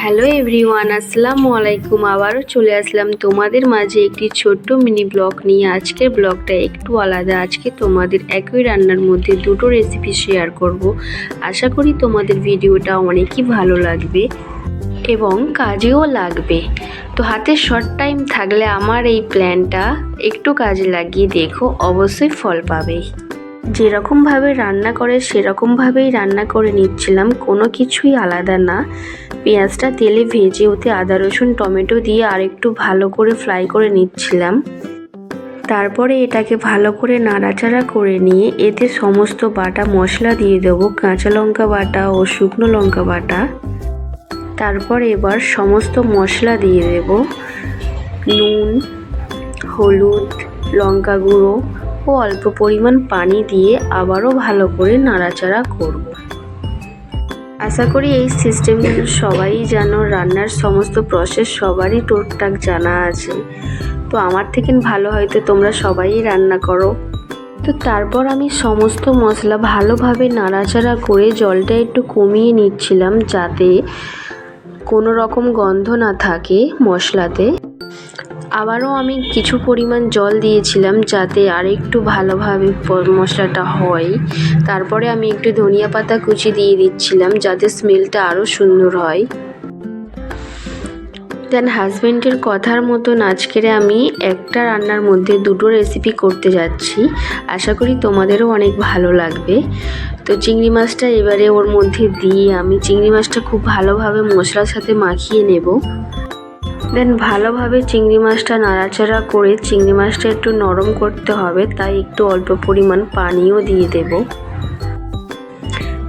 Hello everyone, আসসালামু আলাইকুম। আবারও চলে আসলাম তোমাদের মাঝে একটি ছোট্ট মিনি ব্লগ নিয়ে। আজকের ব্লগটা একটু আলাদা। আজকে তোমাদের একই রান্নার মধ্যে দুটো রেসিপি শেয়ার করব। আশা করি তোমাদের ভিডিওটা অনেকই ভালো লাগবে এবং কাজেও লাগবে। তো হাতে শর্ট টাইম থাকলে আমার এই প্ল্যানটা একটু কাজে লাগিয়ে দেখো, অবশ্যই ফল পাবে। যেরকমভাবে রান্না করে সেরকমভাবেই রান্না করে নিচ্ছিলাম, কোনো কিছুই আলাদা না। পেঁয়াজটা তেলে ভেজে ওতে আদা রসুন টমেটো দিয়ে আরেকটু ভালো করে ফ্রাই করে নিচ্ছিলাম। তারপরে এটাকে ভালো করে নাড়াচাড়া করে নিয়ে এতে সমস্ত বাটা মশলা দিয়ে দেবো, কাঁচা লঙ্কা বাটা ও শুকনো লঙ্কা বাটা। তারপর এবার সমস্ত মশলা দিয়ে দেব, নুন, হলুদ, লঙ্কা গুঁড়ো ও অল্প পরিমাণ পানি দিয়ে আবারও ভালো করে নাড়াচাড়া করব। আশা করি এই সিস্টেমগুলো সবাই জানো, রান্নার সমস্ত প্রসেস সবারই টুকটাক জানা আছে। তো আমার থেকে ভালো হয়তো তোমরা সবাই রান্না করো। তো তারপর আমি সমস্ত মশলা ভালোভাবে নাড়াচাড়া করে জলটা একটু কমিয়ে নিচ্ছিলাম, যাতে কোনো রকম গন্ধ না থাকে মশলাতে। আবারও আমি কিছু পরিমাণ জল দিয়েছিলাম যাতে আরেকটু ভালোভাবে মশলাটা হয়। তারপরে আমি একটু ধনিয়া পাতা কুচি দিয়ে দিচ্ছিলাম যাতে স্মেলটা আরও সুন্দর হয়। দেন হাজব্যান্ডের কথার মতন আজকের আমি একটা রান্নার মধ্যে দুটো রেসিপি করতে যাচ্ছি। আশা করি তোমাদেরও অনেক ভালো লাগবে। তো চিংড়ি মাছটা এবারে ওর মধ্যে দিয়ে আমি চিংড়ি মাছটা খুব ভালোভাবে মশলার সাথে মাখিয়ে নেব। দেন ভালোভাবে চিংড়ি মাছটা নাড়াচাড়া করে চিংড়ি মাছটা একটু নরম করতে হবে, তাই একটু অল্প পরিমাণ পানিও দিয়ে দেব।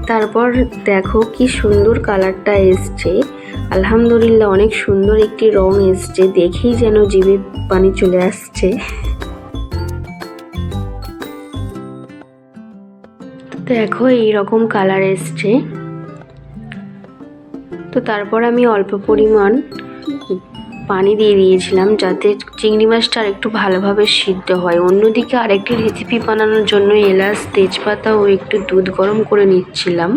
তারপর দেখো কি সুন্দর কালারটা এসছে, আলহামদুলিল্লাহ অনেক সুন্দর একটি রং এসছে, দেখেই যেন জিভে পানি চলে আসছে। দেখো এইরকম কালার এসছে। তো তারপর আমি অল্প পরিমাণ পানি দিয়ে দিয়েছিলাম যাতে চিংড়ি মাছটা আর একটু ভালোভাবে সিদ্ধ হয়। অন্যদিকে আরেকটি রেসিপি বানানোর জন্য এলাচ, তেজপাতা ও একটু দুধ গরম করে নিচ্ছিলাম।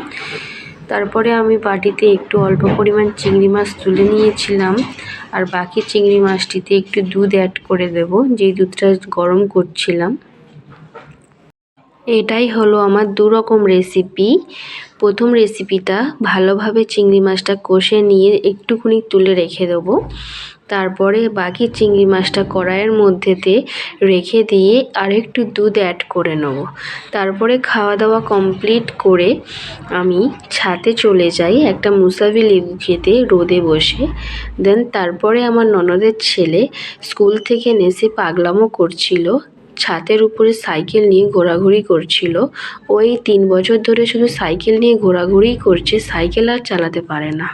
তারপরে আমি বাটিতে একটু অল্প পরিমাণ চিংড়ি মাছ তুলে নিয়েছিলাম, আর বাকি চিংড়ি মাছটিতে একটু দুধ অ্যাড করে দেব, যেই দুধটা গরম করছিলাম। এটাই হলো আমার দু রকম রেসিপি। প্রথম রেসিপিটা ভালোভাবে চিংড়ি মাছটা কষে নিয়ে একটুখানি তুলে রেখে দেবো। তারপরে বাকি চিংড়ি মাছটা কড়াইয়ের মধ্যেতে রেখে দিয়ে আরেকটু দুধ অ্যাড করে নেব। তারপরে খাওয়া দাওয়া কমপ্লিট করে আমি ছাদে চলে যাই একটা মুসাবি লেবু খেতে রোদে বসে। দেন তারপরে আমার ননদের ছেলে স্কুল থেকে এসে পাগলামো করছিল, ছাদের উপরে সাইকেল নিয়ে ঘোরাঘুরি করছিল। ওই 3 বছর ধরে শুধু সাইকেল নিয়ে ঘোরাঘুরিই করছে, সাইকেল আর চালাতে পারে না।